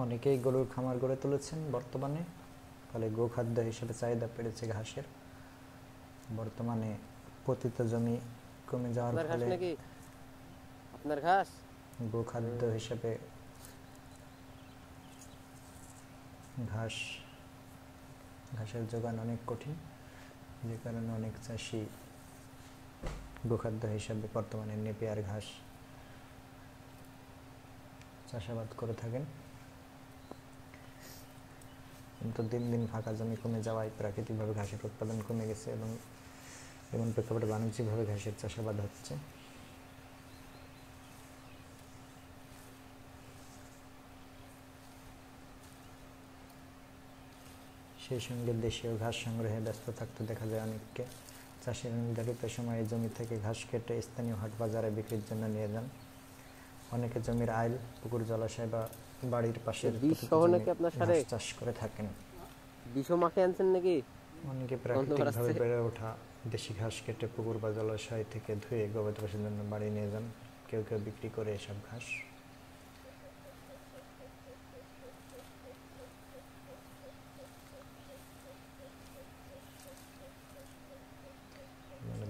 অনেকেই গরুর খামার গড়ে তুলেছেন বর্তমানে, ফলে গোখাদ্য হিসেবে চাহিদা বেড়েছে ঘাসের। বর্তমানে পতিত জমি কমে যাওয়ার ফলে আপনার ঘাস গোখাদ্য হিসেবে ঘাসের যোগান অনেক কঠিন, যে কারণে অনেক চাষি গোখাদ্য হিসেবে বর্তমানে নেপিয়ার ঘাস চাষাবাদ করে থাকেন। কিন্তু দিন দিন ফাঁকা জমি কমে যাওয়ায় প্রাকৃতিকভাবে ঘাসের উৎপাদন কমে গেছে এবং এমন প্রেক্ষাপটে বাণিজ্যিকভাবে ঘাসের চাষাবাদ হচ্ছে। সেই সঙ্গে দেশীয় ঘাস সংগ্রহে ব্যস্ত থাকতে দেখা যায় অনেককে। চাষিরা নির্ধারিত সময়ে জমি থেকে ঘাস কেটে স্থানীয় হাট বাজারে বিক্রির জন্য নিয়ে যান। অনেকে জমির আইল, পুকুর, জলাশয় বা বাড়ির পাশের ঘাস চাষ করে থাকেন। অনেকে প্রাকৃতিকভাবে বেড়ে ওঠা দেশি ঘাস কেটে পুকুর বা জলাশয় থেকে ধুয়ে গবাদি পশুর জন্য বাড়ি নিয়ে যান। কেউ কেউ বিক্রি করে এসব ঘাস।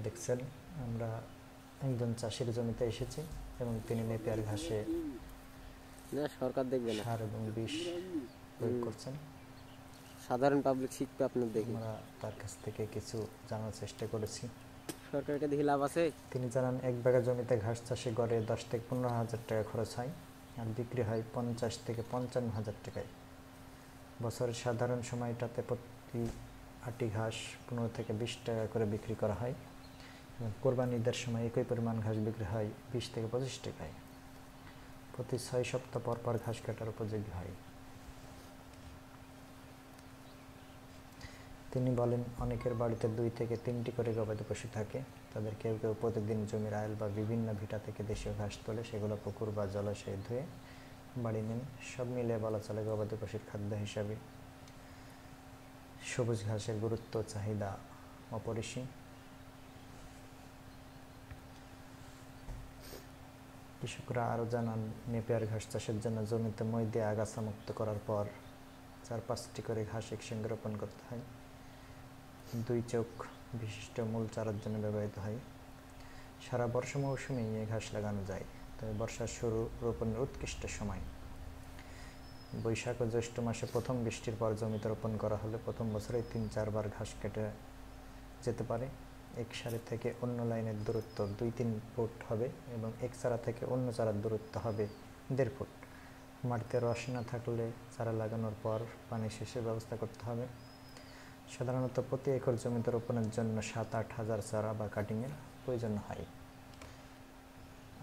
দেখছেন, আমরা একজন চাষির জমিতে এসেছি এবং তিনি নেপিয়ার ঘাসে সরকার দেখবে না সার এবং বিষ প্রয়োগ করছেন। সাধারণ পাবলিক শিখবে আপনার দেখে। আমরা তার কাছ থেকে কিছু জানার চেষ্টা করেছি। সরকারকে দেখে লাভ আছে? তিনি জানান, 1 বিঘা জমিতে ঘাস চাষে গড়ে 10 থেকে 15 হাজার টাকা খরচ হয় আর বিক্রি হয় 50 থেকে 55 হাজার টাকায়। বছরের সাধারণ সময়টাতে প্রতি আটি ঘাস 15 থেকে 20 টাকা করে বিক্রি করা হয় এবং কোরবানি ঈদের সময় একই পরিমাণ ঘাস বিক্রি হয় 20 থেকে 25 টাকায়। প্রতি 6 সপ্তাহ পর পর ঘাস কাটার উপযোগী হয়। তিনি বলেন, অনেকের বাড়িতে 2 থেকে 3টি করে গবাদি পশু থাকে। তাদের কেউ কেউ প্রতিদিন জমির আইল বা বিভিন্ন ভিটা থেকে দেশীয় ঘাস তোলে, সেগুলো পুকুর বা জলাশয়ে ধুয়ে বাড়ি নেন। সব মিলিয়ে বলা চলে গবাদি পশুর খাদ্য হিসাবে সবুজ ঘাসের গুরুত্ব চাহিদা অপরিসীম। কৃষকরা আরও জানান, নেপিয়ার ঘাস চাষের জন্য জমিতে মই দিয়ে আগাছা মুক্ত করার পর 4-5টি করে ঘাস একসঙ্গে রোপণ করতে হয়। 2 চোখ বিশিষ্ট মূল চারার জন্য ব্যবহৃত হয়। সারা বর্ষা মৌসুমে এই ঘাস লাগানো যায়, তবে বর্ষার শুরু রোপণের উৎকৃষ্ট সময়। বৈশাখ ও জ্যৈষ্ঠ মাসে প্রথম বৃষ্টির পর জমিতে রোপণ করা হলে প্রথম বছরেই 3-4 বার ঘাস কেটে যেতে পারে। এক সারি থেকে অন্য লাইনের দূরত্ব 2-3 ফুট হবে এবং এক চারা থেকে অন্য চারার দূরত্ব হবে 1.5 ফুট। মাটিতে রস না থাকলে চারা লাগানোর পর পানি সেচের ব্যবস্থা করতে হবে। সাধারণত প্রতি একর জমিতে রোপণের জন্য 7-8 হাজার চারা বা কাটিংয়ের প্রয়োজন হয়।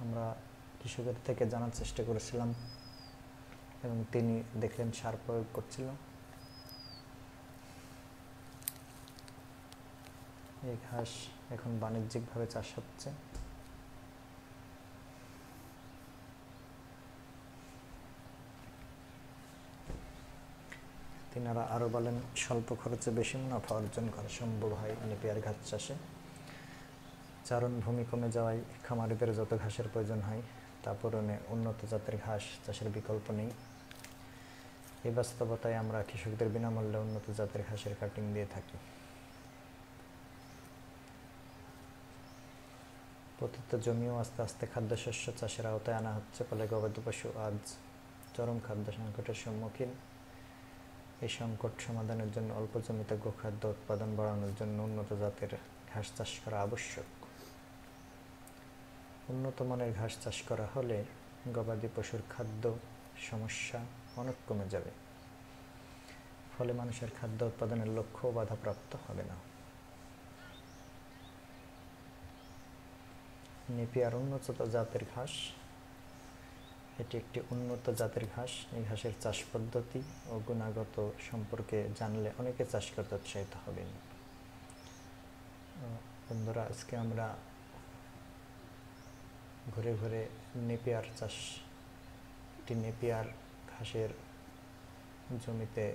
আমরা কৃষকের থেকে জানার চেষ্টা করেছিলাম এবং তিনি দেখলেন সার প্রয়োগ করছিল। এই ঘাস এখন বাণিজ্যিকভাবে চাষ হচ্ছে। তিনারা আরও বলেন, স্বল্প খরচে বেশি মুনাফা অর্জন করা সম্ভব হয় নেপিয়ার ঘাস চাষে। চারণভূমি কমে যাওয়ায় খামারিদের যত ঘাসের প্রয়োজন হয় তা পূরণে উন্নত জাতের ঘাস চাষের বিকল্প নেই। এই বাস্তবতায় আমরা কৃষকদের বিনামূল্যে উন্নত জাতের ঘাসের কাটিং দিয়ে থাকি। পতিত জমিও আস্তে আস্তে খাদ্যশস্য চাষের আওতায় আনা হচ্ছে, ফলে গবাদি পশু আজ চরম খাদ্য সংকটের সম্মুখীন। এই সংকট সমাধানের জন্য অল্প জমিতে গোখাদ্য উৎপাদন বাড়ানোর জন্য উন্নত জাতের ঘাস চাষ করা আবশ্যক। উন্নত মানের ঘাস চাষ করা হলে গবাদি পশুর খাদ্য সমস্যা অনেক কমে যাবে, ফলে মানুষের খাদ্য উৎপাদনের লক্ষ্য বাধাপ্রাপ্ত হবে না। নেপিয়ার উন্নত জাতের ঘাস। এটি একটি উন্নত জাতের ঘাস। এই ঘাসের চাষ পদ্ধতি ও গুণগত সম্পর্কে জানলে অনেকে চাষ করতে উৎসাহিত হবেন। বন্ধুরা, আজকে আমরা ঘুরে ঘুরে নেপিয়ার চাষ, একটি নেপিয়ার ঘাসের জমিতে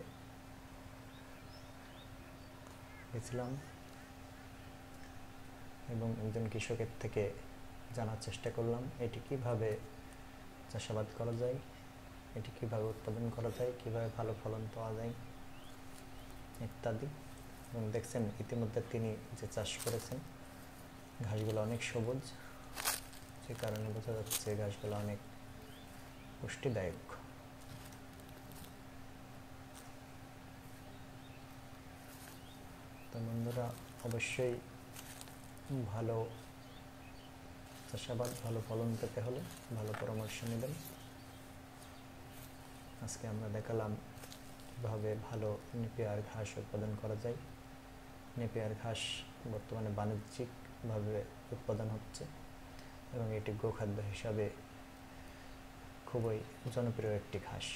গেছিলাম এবং একজন কৃষকের থেকে জানার চেষ্টা করলাম এটি কিভাবে চাষাবাদ করা যায় এটি কীভাবে উৎপাদন করা যায়, কীভাবে ভালো ফলন পাওয়া যায় ইত্যাদি। এবং দেখছেন ইতিমধ্যে তিনি যে চাষ করেছেন ঘাসগুলো অনেক সবুজ, যে কারণে বোঝা যাচ্ছে ঘাসগুলো অনেক পুষ্টিদায়ক। তো বন্ধুরা, অবশ্যই ভালো চাষাবাদ, ভালো ফলন পেতে হলে ভালো পরামর্শ নেবেন। আজকে আমরা দেখালাম কীভাবে ভালো নেপিয়ার ঘাস উৎপাদন করা যায়। নেপিয়ার ঘাস বর্তমানে বাণিজ্যিকভাবে উৎপাদন হচ্ছে এবং এটি গোখাদ্য হিসাবে খুবই জনপ্রিয় একটি ঘাস।